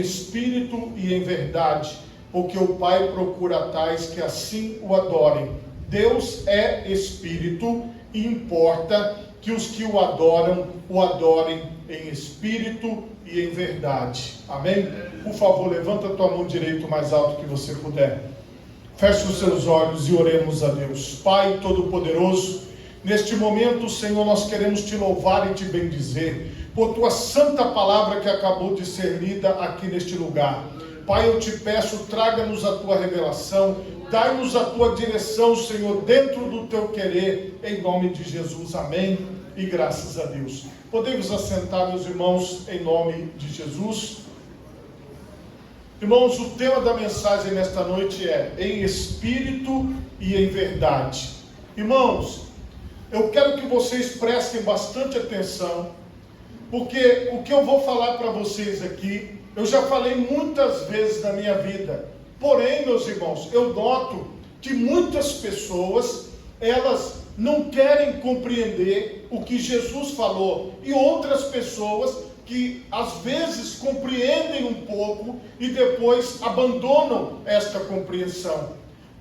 Espírito e em verdade, porque o Pai procura tais que assim o adorem. Deus é Espírito e importa que os que o adorem em Espírito e em verdade. Amém? Por favor, levanta a tua mão direita o mais alto que você puder. Feche os seus olhos e oremos a Deus. Pai Todo-Poderoso, neste momento, Senhor, nós queremos te louvar e te bendizer por tua santa palavra que acabou de ser lida aqui neste lugar. Pai, eu te peço, traga-nos a tua revelação, dai-nos a tua direção, Senhor, dentro do teu querer, em nome de Jesus. Amém e graças a Deus. Podemos assentar, meus irmãos, em nome de Jesus. Irmãos, o tema da mensagem nesta noite é em espírito e em verdade. Irmãos, eu quero que vocês prestem bastante atenção, porque o que eu vou falar para vocês aqui, eu já falei muitas vezes na minha vida. Porém, meus irmãos, eu noto que muitas pessoas, elas não querem compreender o que Jesus falou, e outras pessoas que às vezes compreendem um pouco e depois abandonam esta compreensão.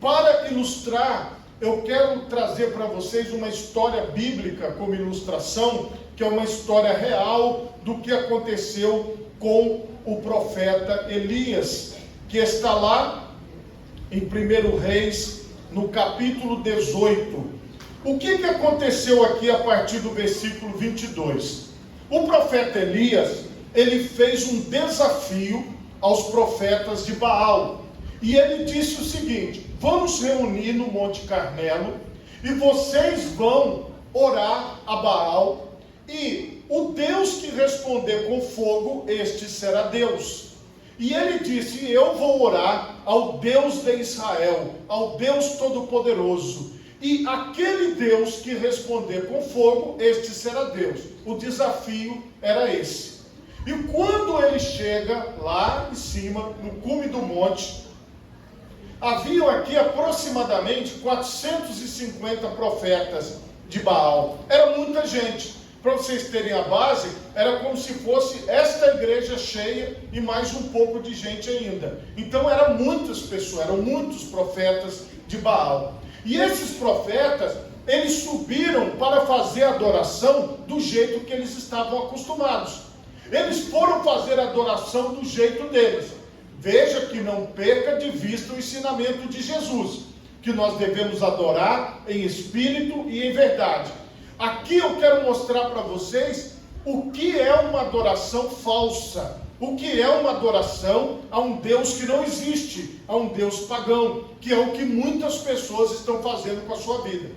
Para ilustrar, eu quero trazer para vocês uma história bíblica como ilustração, que é uma história real do que aconteceu com o profeta Elias, que está lá em 1 Reis, no capítulo 18. O que aconteceu aqui a partir do versículo 22? O profeta Elias, ele fez um desafio aos profetas de Baal. E ele disse o seguinte: vamos reunir no Monte Carmelo e vocês vão orar a Baal, e o Deus que responder com fogo, este será Deus. E ele disse: eu vou orar ao Deus de Israel, ao Deus Todo-Poderoso, e aquele Deus que responder com fogo, este será Deus. O desafio era esse. E quando ele chega lá em cima, no cume do monte, haviam aqui aproximadamente 450 profetas de Baal. Era muita gente. Para vocês terem a base, era como se fosse esta igreja cheia e mais um pouco de gente ainda. Então eram muitas pessoas, eram muitos profetas de Baal. E esses profetas, eles subiram para fazer adoração do jeito que eles estavam acostumados. Eles foram fazer adoração do jeito deles. Veja que não perca de vista o ensinamento de Jesus, que nós devemos adorar em espírito e em verdade. Aqui eu quero mostrar para vocês o que é uma adoração falsa, o que é uma adoração a um Deus que não existe, a um Deus pagão, que é o que muitas pessoas estão fazendo com a sua vida.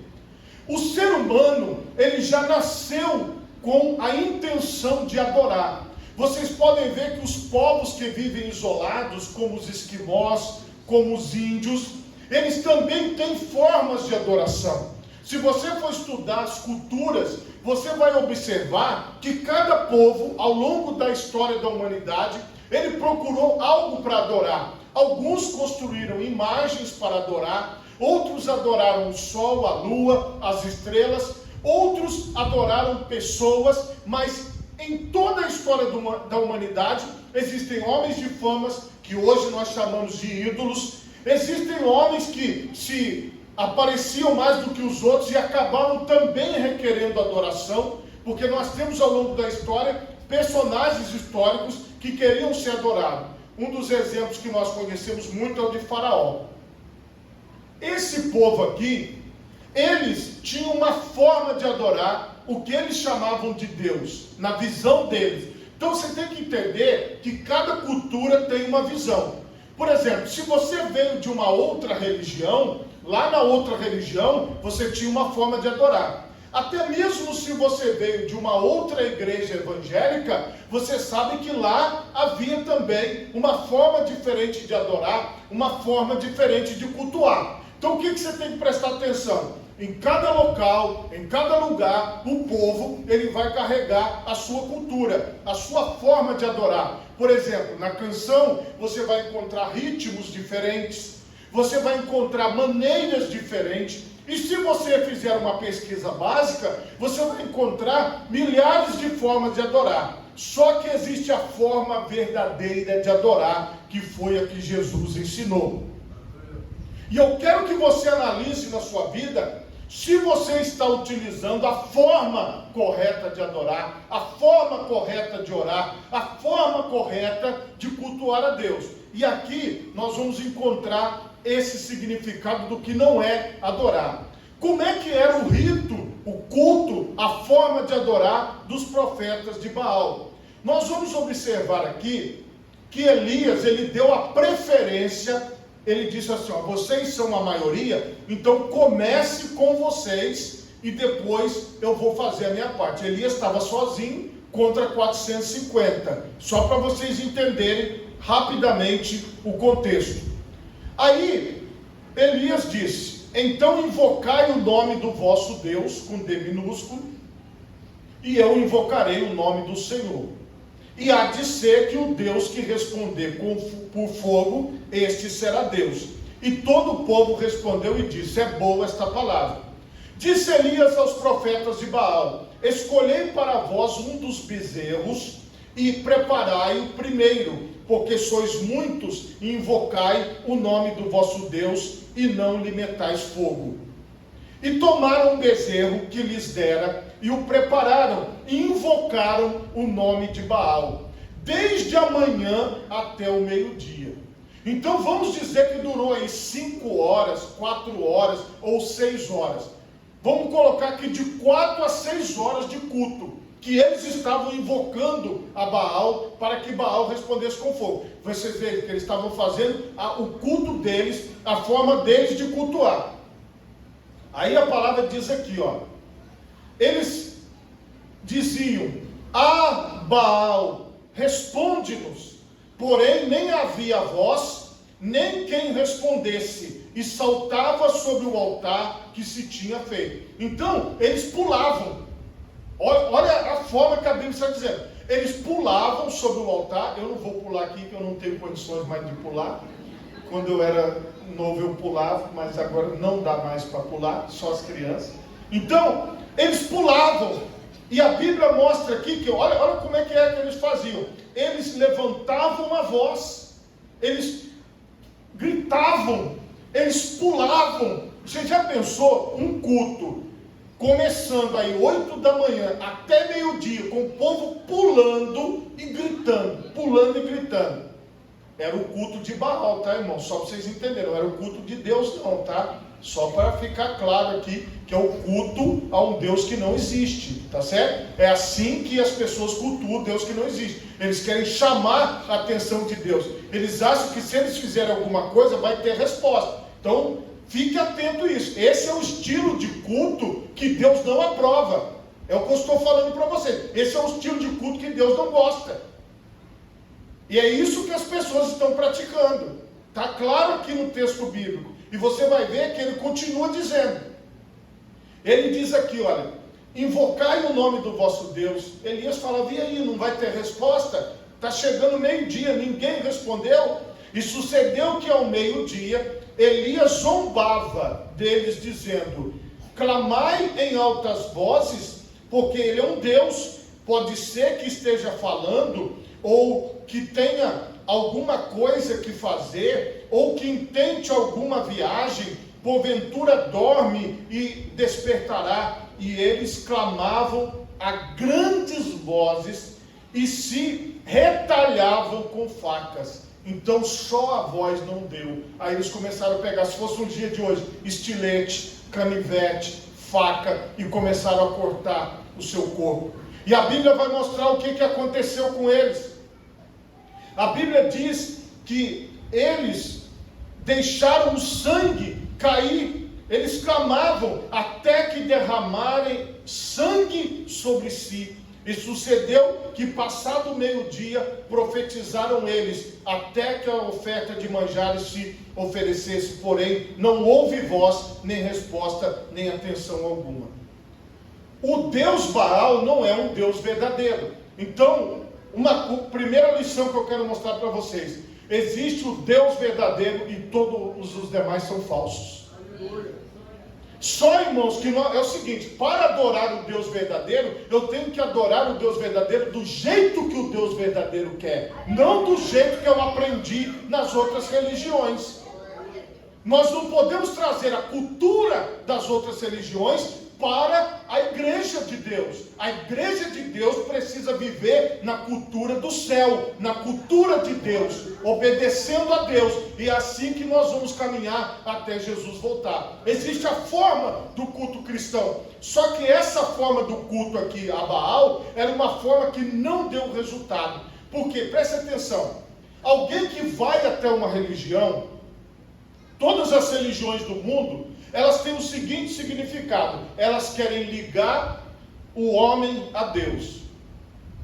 O ser humano, ele já nasceu com a intenção de adorar. Vocês podem ver que os povos que vivem isolados, como os esquimós, como os índios, eles também têm formas de adoração. Se você for estudar as culturas, você vai observar que cada povo, ao longo da história da humanidade, ele procurou algo para adorar. Alguns construíram imagens para adorar, outros adoraram o sol, a lua, as estrelas, outros adoraram pessoas, mas em toda a história da humanidade, existem homens de famas, que hoje nós chamamos de ídolos, existem homens que se apareciam mais do que os outros e acabaram também requerendo adoração, porque nós temos ao longo da história personagens históricos que queriam ser adorados. Um dos exemplos que nós conhecemos muito é o de Faraó. Esse povo aqui, eles tinham uma forma de adorar o que eles chamavam de Deus, na visão deles. Então você tem que entender que cada cultura tem uma visão. Por exemplo, se você veio de uma outra religião, lá na outra religião, você tinha uma forma de adorar. Até mesmo se você veio de uma outra igreja evangélica, você sabe que lá havia também uma forma diferente de adorar, uma forma diferente de cultuar. Então o que você tem que prestar atenção? Em cada local, em cada lugar, o povo, ele vai carregar a sua cultura, a sua forma de adorar. Por exemplo, na canção, você vai encontrar ritmos diferentes, você vai encontrar maneiras diferentes. E se você fizer uma pesquisa básica, você vai encontrar milhares de formas de adorar. Só que existe a forma verdadeira de adorar, que foi a que Jesus ensinou. E eu quero que você analise na sua vida, se você está utilizando a forma correta de adorar, a forma correta de orar, a forma correta de cultuar a Deus. E aqui nós vamos encontrar esse significado do que não é adorar. Como é que era o rito, o culto, a forma de adorar dos profetas de Baal? Nós vamos observar aqui que Elias, ele deu a preferência. Ele disse assim, ó, vocês são a maioria, então comece com vocês e depois eu vou fazer a minha parte. Elias estava sozinho contra 450, só para vocês entenderem rapidamente o contexto. Aí Elias disse, então invocai o nome do vosso Deus, com D minúsculo, e eu invocarei o nome do Senhor. E há de ser que o Deus que responder por fogo, este será Deus. E todo o povo respondeu e disse, é boa esta palavra. Disse Elias aos profetas de Baal, escolhei para vós um dos bezerros e preparai-o primeiro, porque sois muitos, e invocai o nome do vosso Deus e não lhe metais fogo. E tomaram o bezerro que lhes dera, e o prepararam, e invocaram o nome de Baal, desde a manhã até o meio-dia. Então vamos dizer que durou aí 5 horas, 4 horas ou 6 horas. Vamos colocar aqui de 4 a 6 horas de culto, que eles estavam invocando a Baal, para que Baal respondesse com fogo. Vocês veem que eles estavam fazendo o culto deles, a forma deles de cultuar. Aí a palavra diz aqui, ó, eles diziam, Baal, responde-nos, porém nem havia voz, nem quem respondesse, e saltava sobre o altar que se tinha feito. Então, eles pulavam, olha a forma que a Bíblia está dizendo, eles pulavam sobre o altar. Eu não vou pular aqui, que eu não tenho condições mais de pular. Quando eu era novo eu pulava, mas agora não dá mais para pular, só as crianças. Então, eles pulavam, e a Bíblia mostra aqui que, olha como é que eles faziam. Eles levantavam a voz, eles gritavam, eles pulavam. Você já pensou um culto começando aí 8 da manhã até meio-dia, com o povo pulando e gritando, pulando e gritando? Era o culto de Baal, tá, irmão? Só para vocês entenderem, não era o culto de Deus não, tá? Só para ficar claro aqui, que é o culto a um Deus que não existe, tá certo? É assim que as pessoas cultuam Deus que não existe. Eles querem chamar a atenção de Deus. Eles acham que se eles fizerem alguma coisa, vai ter resposta. Então, fique atento a isso. Esse é o estilo de culto que Deus não aprova. É o que eu estou falando para vocês. Esse é o estilo de culto que Deus não gosta. E é isso que as pessoas estão praticando. Está claro aqui no texto bíblico. E você vai ver que ele continua dizendo. Ele diz aqui, olha, invocai o nome do vosso Deus. Elias falava, e aí, não vai ter resposta? Está chegando meio-dia, ninguém respondeu. E sucedeu que ao meio-dia, Elias zombava deles, dizendo, clamai em altas vozes, porque ele é um Deus, pode ser que esteja falando, ou que tenha alguma coisa que fazer, ou que intente alguma viagem, porventura dorme e despertará. E eles clamavam a grandes vozes e se retalhavam com facas. Então só a voz não deu. Aí eles começaram a pegar, se fosse um dia de hoje, estilete, canivete, faca, e começaram a cortar o seu corpo. E a Bíblia vai mostrar o que aconteceu com eles. A Bíblia diz que eles deixaram o sangue cair. Eles clamavam até que derramarem sangue sobre si. E sucedeu que, passado o meio-dia, profetizaram eles, até que a oferta de manjares se oferecesse. Porém, não houve voz, nem resposta, nem atenção alguma. O Deus Baal não é um Deus verdadeiro. Então, a primeira lição que eu quero mostrar para vocês: existe o Deus verdadeiro e todos os demais são falsos. Só, irmãos, que é o seguinte: para adorar o Deus verdadeiro, eu tenho que adorar o Deus verdadeiro do jeito que o Deus verdadeiro quer, não do jeito que eu aprendi nas outras religiões. Nós não podemos trazer a cultura das outras religiões para a igreja de Deus. A igreja de Deus precisa viver na cultura do céu, na cultura de Deus, obedecendo a Deus. E é assim que nós vamos caminhar até Jesus voltar. Existe a forma do culto cristão, só que essa forma do culto aqui a Baal era uma forma que não deu resultado. Por quê? Preste atenção. Alguém que vai até uma religião, todas as religiões do mundo, elas têm o seguinte significado: elas querem ligar o homem a Deus.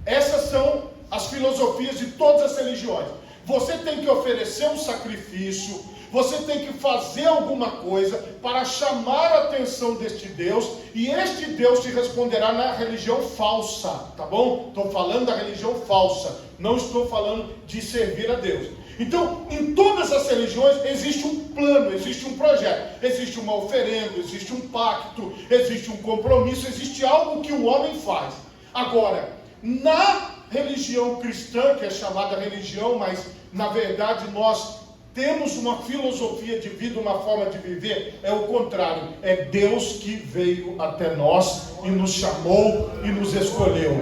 Essas são as filosofias de todas as religiões. Você tem que oferecer um sacrifício, você tem que fazer alguma coisa para chamar a atenção deste Deus, e este Deus te responderá na religião falsa, tá bom? Estou falando da religião falsa, não estou falando de servir a Deus. Então, em todas as religiões existe um plano, existe um projeto, existe uma oferenda, existe um pacto, existe um compromisso, existe algo que o homem faz. Agora, na religião cristã, que é chamada religião, mas na verdade nós temos uma filosofia de vida, uma forma de viver, é o contrário. É Deus que veio até nós e nos chamou e nos escolheu.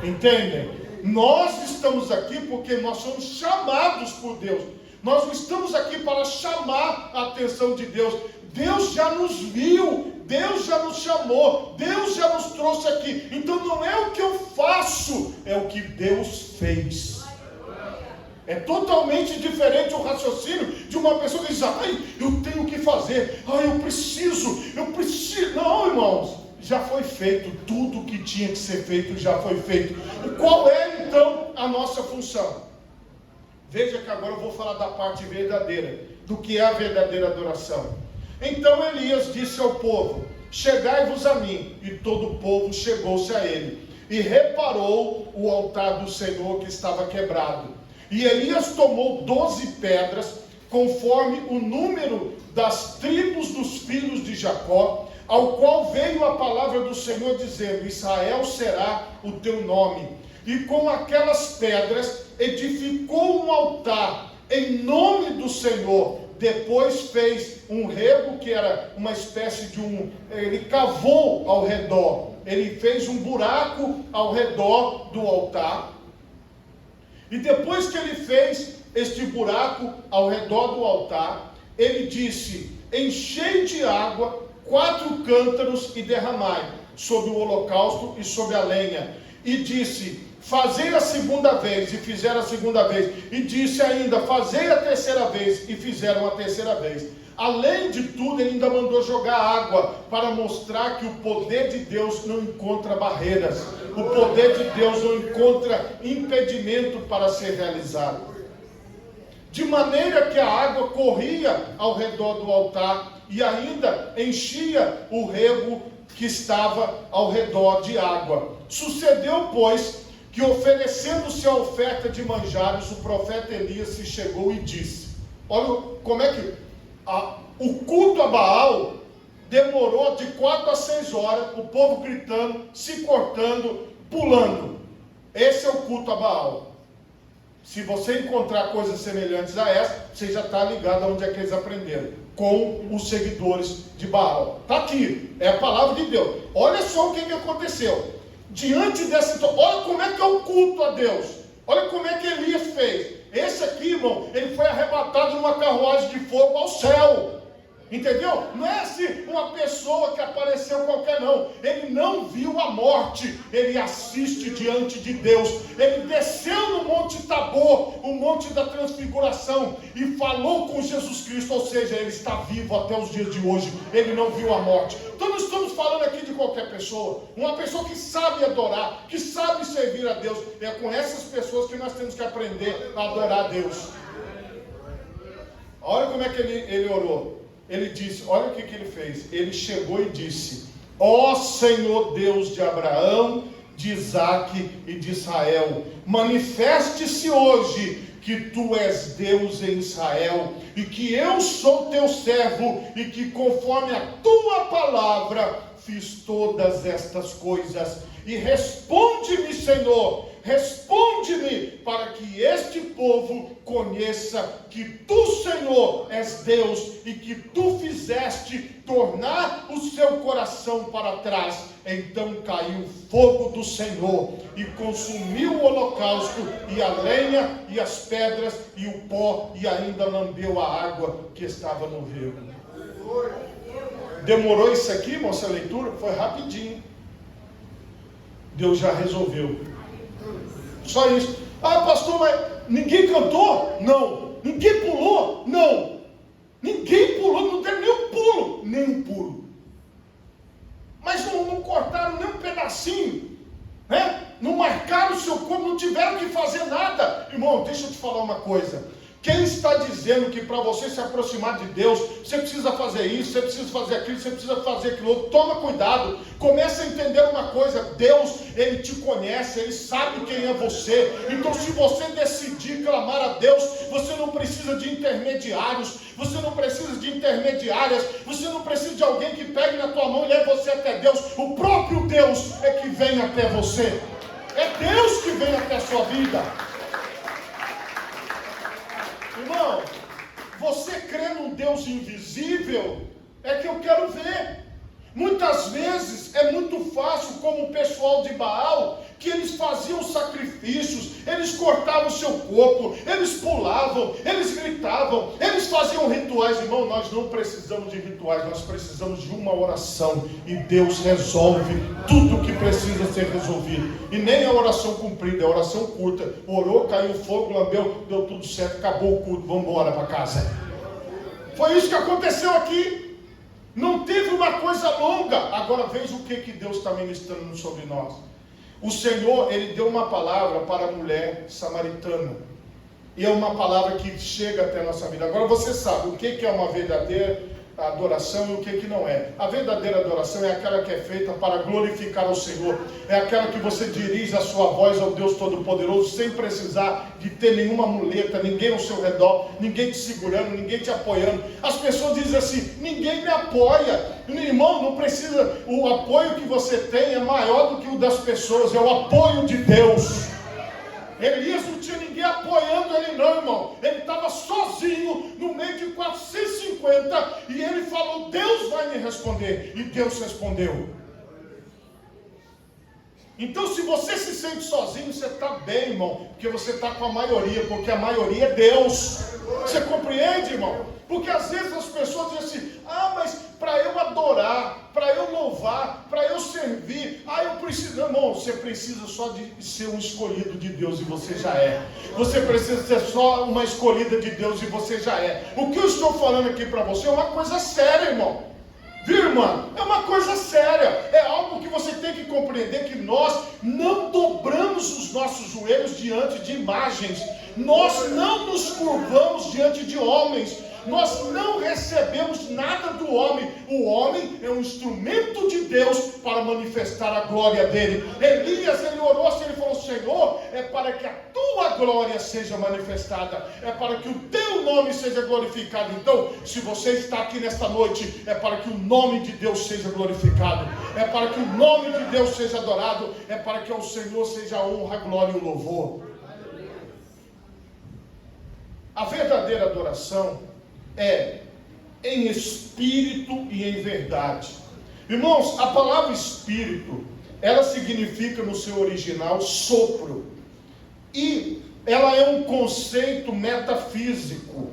Entendem? Nós estamos aqui porque nós somos chamados por Deus. Nós não estamos aqui para chamar a atenção de Deus. Deus já nos viu, Deus já nos chamou, Deus já nos trouxe aqui. Então não é o que eu faço, é o que Deus fez. É totalmente diferente o raciocínio de uma pessoa que diz: ai, eu tenho que fazer, ai, eu preciso. Não, irmãos. Já foi feito, tudo que tinha que ser feito já foi feito. Qual é então a nossa função? Veja que agora eu vou falar da parte verdadeira, do que é a verdadeira adoração. Então Elias disse ao povo: chegai-vos a mim. E todo o povo chegou-se a ele, e reparou o altar do Senhor que estava quebrado. E Elias tomou 12 pedras, conforme o número das tribos dos filhos de Jacó, ao qual veio a palavra do Senhor dizendo: Israel será o teu nome. E com aquelas pedras edificou um altar em nome do Senhor. Depois fez um rego, que era uma espécie de ele cavou ao redor, ele fez um buraco ao redor do altar. E depois que ele fez este buraco ao redor do altar, ele disse: enchei de água 4 cântaros e derramai sobre o holocausto e sobre a lenha. E disse: fazei a segunda vez, e fizeram a segunda vez. E disse ainda: fazei a terceira vez, e fizeram a terceira vez. Além de tudo, ele ainda mandou jogar água, para mostrar que o poder de Deus não encontra barreiras. O poder de Deus não encontra impedimento para ser realizado. De maneira que a água corria ao redor do altar, e ainda enchia o rego que estava ao redor de água. Sucedeu, pois, que oferecendo-se a oferta de manjares, o profeta Elias se chegou e disse: olha como é que o culto a Baal demorou de 4 a 6 horas, o povo gritando, se cortando, pulando. Esse é o culto a Baal. Se você encontrar coisas semelhantes a essa, você já está ligado aonde é que eles aprenderam, com os seguidores de Baal. Está aqui, é a palavra de Deus. Olha só o que aconteceu. Diante dessa, olha como é que é o culto a Deus. Olha como é que Elias fez. Esse aqui, irmão, ele foi arrebatado numa carruagem de fogo ao céu. Entendeu? Não é assim uma pessoa que apareceu qualquer, não. Ele não viu a morte, ele assiste diante de Deus. Ele desceu no Monte Tabor, o Monte da Transfiguração, e falou com Jesus Cristo, ou seja, ele está vivo até os dias de hoje. Ele não viu a morte. Então não estamos falando aqui de qualquer pessoa, uma pessoa que sabe adorar, que sabe servir a Deus. É com essas pessoas que nós temos que aprender a adorar a Deus. Olha como é que ele orou. Ele disse, olha o que ele fez. Ele chegou e disse: ó Senhor Deus de Abraão, de Isaque e de Israel, manifeste-se hoje que tu és Deus em Israel, e que eu sou teu servo, e que conforme a tua palavra fiz todas estas coisas. E responde-me, Senhor, responde-me, para que este povo conheça que tu, Senhor, és Deus, e que tu fizeste tornar o seu coração para trás. Então caiu fogo do Senhor e consumiu o holocausto, e a lenha, e as pedras, e o pó, e ainda lambeu a água que estava no rio. Demorou isso aqui, irmão, essa leitura? Foi rapidinho. Deus já resolveu. Só isso. Ah, pastor, mas ninguém cantou? Não. Ninguém pulou? Não. Ninguém pulou, não teve nem um pulo. Nem um pulo. Mas não cortaram nem um pedacinho, né? Não marcaram o seu corpo, não tiveram que fazer nada. Irmão, deixa eu te falar uma coisa. Quem está dizendo que para você se aproximar de Deus, você precisa fazer isso, você precisa fazer aquilo, você precisa fazer aquilo outro? Toma cuidado, começa a entender uma coisa: Deus, Ele te conhece, Ele sabe quem é você. Então se você decidir clamar a Deus, você não precisa de intermediários, você não precisa de intermediárias, você não precisa de alguém que pegue na tua mão e leve você até Deus. O próprio Deus é que vem até você, é Deus que vem até a sua vida. Irmão, você crê num Deus invisível? É que eu quero ver. Muitas vezes é muito fácil, como o pessoal de Baal, que eles faziam sacrifícios, eles cortavam o seu corpo, eles pulavam, eles gritavam, eles faziam rituais. Irmão, nós não precisamos de rituais, nós precisamos de uma oração, e Deus resolve tudo o que precisa ser resolvido. E nem a oração cumprida, é a oração curta. Orou, caiu fogo, lambeu, deu tudo certo, acabou o culto, vamos embora para casa. Foi isso que aconteceu aqui. Não teve uma coisa longa. Agora veja o que Deus está ministrando sobre nós. O Senhor, Ele deu uma palavra para a mulher samaritana, e é uma palavra que chega até a nossa vida. Agora você sabe o que é uma verdadeira adoração e o que não é. A verdadeira adoração é aquela que é feita para glorificar ao Senhor, é aquela que você dirige a sua voz ao Deus Todo-Poderoso, sem precisar de ter nenhuma muleta, ninguém ao seu redor, ninguém te segurando, ninguém te apoiando. As pessoas dizem assim: ninguém me apoia. Irmão, não precisa. O apoio que você tem é maior do que o das pessoas, é o apoio de Deus. Elias não tinha ninguém apoiando ele não, irmão. Ele estava sozinho no meio de 450, e ele falou: Deus vai me responder. E Deus respondeu. Então, se você se sente sozinho, você está bem, irmão, porque você está com a maioria, porque a maioria é Deus. Você compreende, irmão? Porque às vezes as pessoas dizem assim: ah, mas para eu adorar, para eu louvar, para eu servir, eu preciso. Irmão, você precisa só de ser um escolhido de Deus, e você já é. Você precisa ser só uma escolhida de Deus, e você já é. O que eu estou falando aqui para você é uma coisa séria, irmão. Viu, irmão? É uma coisa séria. É algo que você tem que compreender, que nós não dobramos os nossos joelhos diante de imagens. Nós não nos curvamos diante de homens. Nós não recebemos nada do homem. O homem é um instrumento de Deus para manifestar a glória dele. Elias, ele orou assim, ele falou: Senhor, é para que a tua glória seja manifestada, é para que o teu nome seja glorificado. Então, se você está aqui nesta noite, é para que o nome de Deus seja glorificado, é para que o nome de Deus seja adorado, é para que ao Senhor seja a honra, a glória e o louvor. A verdadeira adoração é em espírito e em verdade. Irmãos, a palavra espírito, ela significa no seu original sopro, e ela é um conceito metafísico,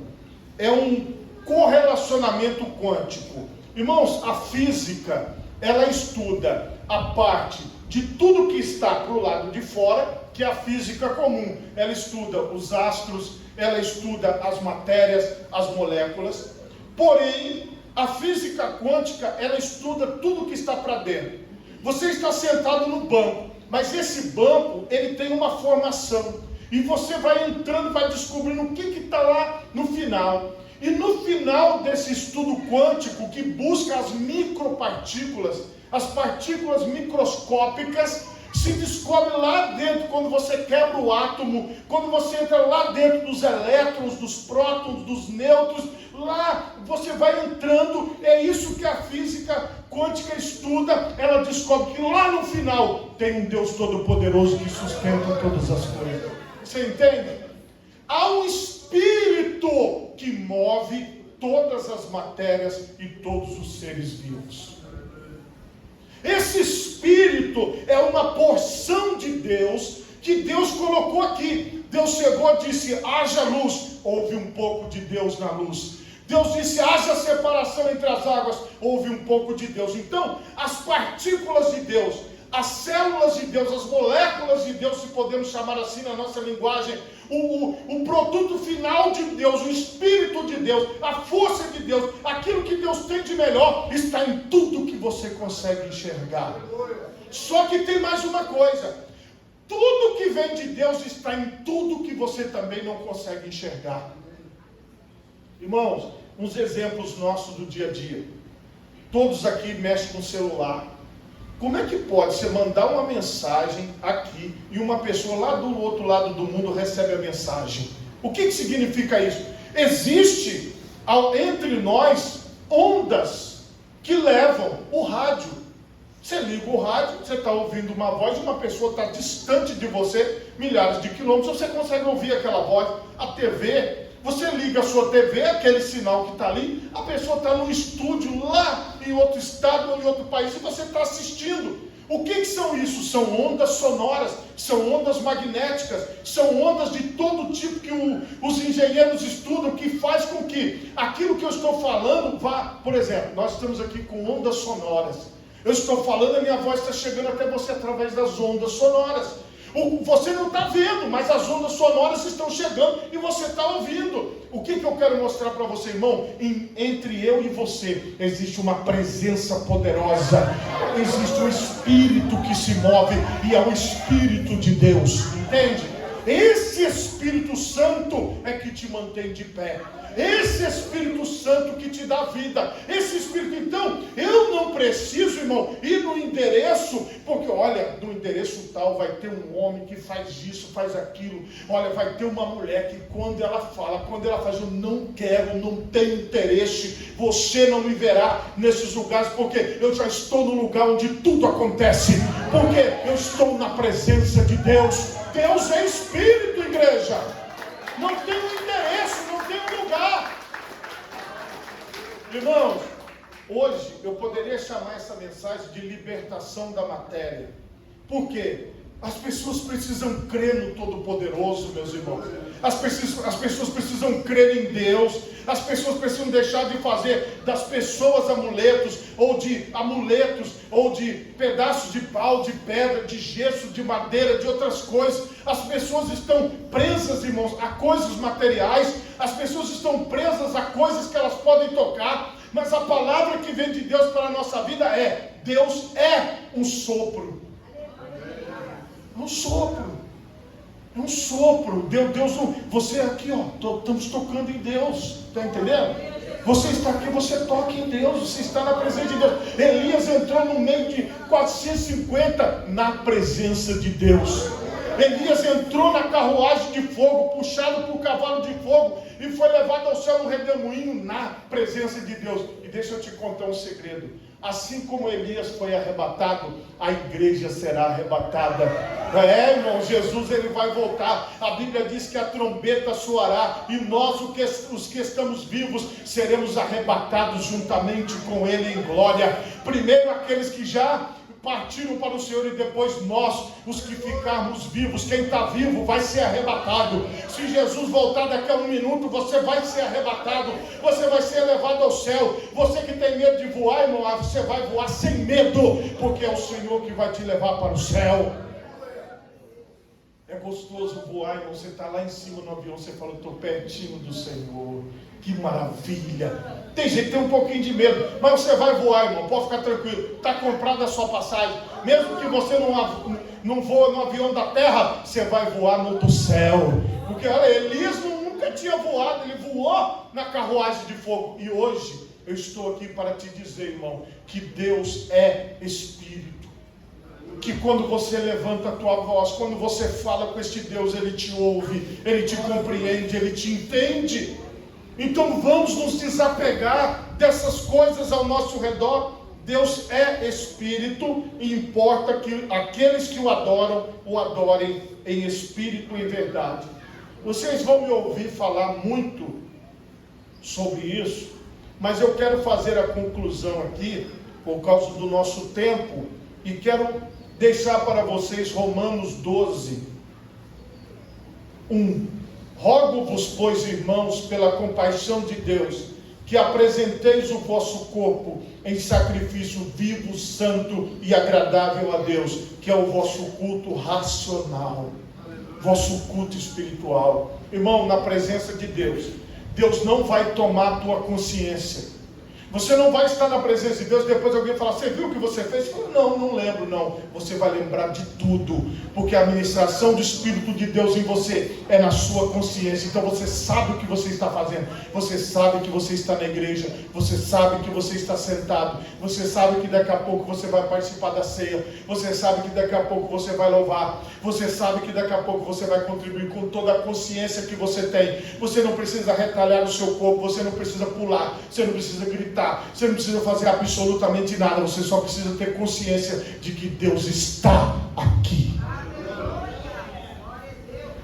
é um correlacionamento quântico. Irmãos, a física, ela estuda a parte de tudo que está para o lado de fora, que é a física comum. Ela estuda os astros, ela estuda as matérias, as moléculas. Porém, a física quântica, ela estuda tudo que está para dentro. Você está sentado no banco, mas esse banco, ele tem uma formação, e você vai entrando, vai descobrindo o que está lá no final. E no final desse estudo quântico, que busca as micropartículas, as partículas microscópicas, se descobre lá dentro, quando você quebra o átomo, quando você entra lá dentro dos elétrons, dos prótons, dos nêutrons, lá você vai entrando. É isso que a física quântica estuda. Ela descobre que lá no final tem um Deus Todo-Poderoso que sustenta todas as coisas. Você entende? Há um Espírito que move todas as matérias e todos os seres vivos. Esse Espírito é uma porção de Deus que Deus colocou aqui. Deus chegou e disse: haja luz. Houve um pouco de Deus na luz. Deus disse: haja separação entre as águas. Houve um pouco de Deus. Então, as partículas de Deus, as células de Deus, as moléculas de Deus, se podemos chamar assim na nossa linguagem, o produto final de Deus, o Espírito de Deus, a força de Deus, aquilo que Deus tem de melhor, está em tudo que você consegue enxergar. Só que tem mais uma coisa: tudo que vem de Deus está em tudo que você também não consegue enxergar. Irmãos, uns exemplos nossos do dia a dia. Todos aqui mexem com o celular. Como é que pode você mandar uma mensagem aqui e uma pessoa lá do outro lado do mundo recebe a mensagem? O que significa isso? Existe entre nós ondas que levam o rádio. Você liga o rádio, você está ouvindo uma voz, uma pessoa está distante de você, milhares de quilômetros, você consegue ouvir aquela voz. A TV, você liga a sua TV, aquele sinal que está ali, a pessoa está num estúdio lá em outro estado ou em outro país e você está assistindo. O que são isso? São ondas sonoras, são ondas magnéticas, são ondas de todo tipo que os engenheiros estudam, que faz com que aquilo que eu estou falando vá. Por exemplo, nós estamos aqui com ondas sonoras. Eu estou falando, a minha voz está chegando até você através das ondas sonoras. Você não está vendo, mas as ondas sonoras estão chegando e você está ouvindo. O que eu quero mostrar para você, irmão? Entre eu e você existe uma presença poderosa, existe um Espírito que se move e é o Espírito de Deus, entende? Esse Espírito Santo é que te mantém de pé. Esse Espírito Santo que te dá vida. Esse Espírito, então, eu não preciso, irmão, ir no endereço, porque olha, no endereço tal vai ter um homem que faz isso, faz aquilo. Olha, vai ter uma mulher que quando ela faz, eu não quero, não tenho interesse, você não me verá nesses lugares, porque eu já estou no lugar onde tudo acontece, porque eu estou na presença de Deus. Deus é Espírito, igreja. Não tem um endereço, não tem um lugar. Irmãos, hoje eu poderia chamar essa mensagem de libertação da matéria. Por quê? As pessoas precisam crer no Todo-Poderoso, meus irmãos. As pessoas precisam crer em Deus. As pessoas precisam deixar de fazer das pessoas amuletos, ou de pedaços de pau, de pedra, de gesso, de madeira, de outras coisas. As pessoas estão presas, irmãos, a coisas materiais. As pessoas estão presas a coisas que elas podem tocar. Mas a palavra que vem de Deus para a nossa vida é: Deus é um sopro. É um sopro. É um sopro. Deus, você aqui, ó, estamos tocando em Deus. Está entendendo? Você está aqui, você toca em Deus. Você está na presença de Deus. Elias entrou no meio de 450 na presença de Deus. Elias entrou na carruagem de fogo, puxado por cavalo de fogo, e foi levado ao céu no redemoinho na presença de Deus. E deixa eu te contar um segredo. Assim como Elias foi arrebatado, a igreja será arrebatada. Irmão, Jesus ele vai voltar. A Bíblia diz que a trombeta soará e nós, os que estamos vivos, seremos arrebatados juntamente com ele em glória. Primeiro aqueles que já partiram para o Senhor e depois nós, os que ficarmos vivos. Quem está vivo vai ser arrebatado. Se Jesus voltar daqui a um minuto, você vai ser arrebatado, você vai ser levado ao céu. Você que tem medo de voar, irmão, você vai voar sem medo, porque é o Senhor que vai te levar para o céu. É gostoso voar, irmão. Você está lá em cima no avião, você fala: estou pertinho do Senhor. Que maravilha. Tem gente que tem um pouquinho de medo, mas você vai voar, irmão, pode ficar tranquilo. Está comprada a sua passagem. Mesmo que você não voa no avião da terra, você vai voar no do céu. Porque olha, Elias nunca tinha voado, ele voou na carruagem de fogo. E hoje eu estou aqui para te dizer, irmão, que Deus é Espírito. que quando você levanta a tua voz, quando você fala com este Deus, Ele te ouve, Ele te compreende, Ele te entende. Então vamos nos desapegar dessas coisas ao nosso redor. Deus é Espírito e importa que aqueles que o adorem em espírito e em verdade. Vocês vão me ouvir falar muito sobre isso, mas eu quero fazer a conclusão aqui, por causa do nosso tempo, e quero deixar para vocês Romanos 12, 1. Rogo-vos, pois, irmãos, pela compaixão de Deus, que apresenteis o vosso corpo em sacrifício vivo, santo e agradável a Deus, que é o vosso culto racional, vosso culto espiritual. Irmão, na presença de Deus, Deus não vai tomar a tua consciência. Você não vai estar na presença de Deus e depois alguém falar, você viu o que você fez? Você fala, não lembro, não. Você vai lembrar de tudo, porque a administração do Espírito de Deus em você é na sua consciência. Então você sabe o que você está fazendo, você sabe que você está na igreja, você sabe que você está sentado, você sabe que daqui a pouco você vai participar da ceia, você sabe que daqui a pouco você vai louvar, você sabe que daqui a pouco você vai contribuir com toda a consciência que você tem. Você não precisa retalhar o seu corpo, você não precisa pular, você não precisa gritar, você não precisa fazer absolutamente nada, você só precisa ter consciência de que Deus está aqui.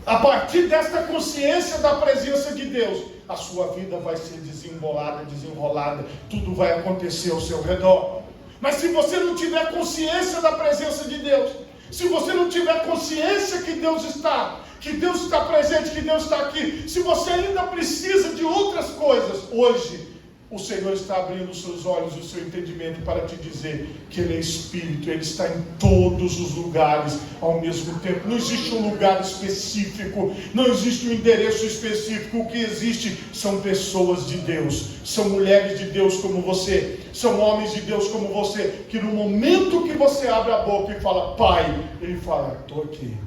A partir desta consciência da presença de Deus, a sua vida vai ser desenrolada, tudo vai acontecer ao seu redor. Mas se você não tiver consciência da presença de Deus, se você não tiver consciência que Deus está presente, que Deus está aqui, se você ainda precisa de outras coisas, hoje o Senhor está abrindo os seus olhos e o seu entendimento para te dizer que Ele é Espírito, Ele está em todos os lugares ao mesmo tempo. Não existe um lugar específico, não existe um endereço específico. O que existe são pessoas de Deus, são mulheres de Deus como você, são homens de Deus como você, que no momento que você abre a boca e fala, Pai, Ele fala, estou aqui.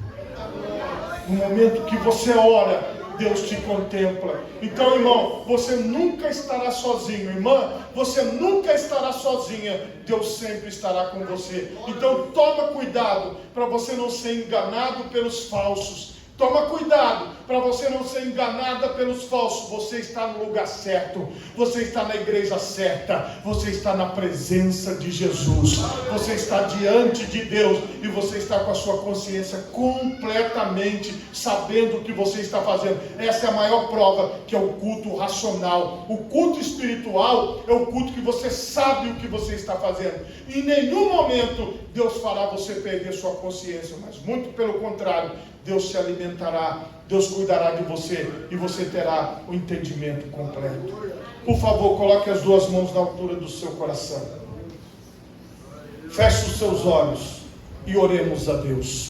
No momento que você ora, Deus te contempla. Então, irmão, você nunca estará sozinho. Irmã, você nunca estará sozinha. Deus sempre estará com você. Então, toma cuidado para você não ser enganado pelos falsos. Toma cuidado para você não ser enganada pelos falsos. Você está no lugar certo, você está na igreja certa, você está na presença de Jesus, você está diante de Deus e você está com a sua consciência completamente sabendo o que você está fazendo. Essa é a maior prova, que é o culto racional. O culto espiritual é o culto que você sabe o que você está fazendo. Em nenhum momento Deus fará você perder sua consciência, mas muito pelo contrário, Deus se alimentará, Deus cuidará de você e você terá o entendimento completo. Por favor, coloque as duas mãos na altura do seu coração. Feche os seus olhos e oremos a Deus.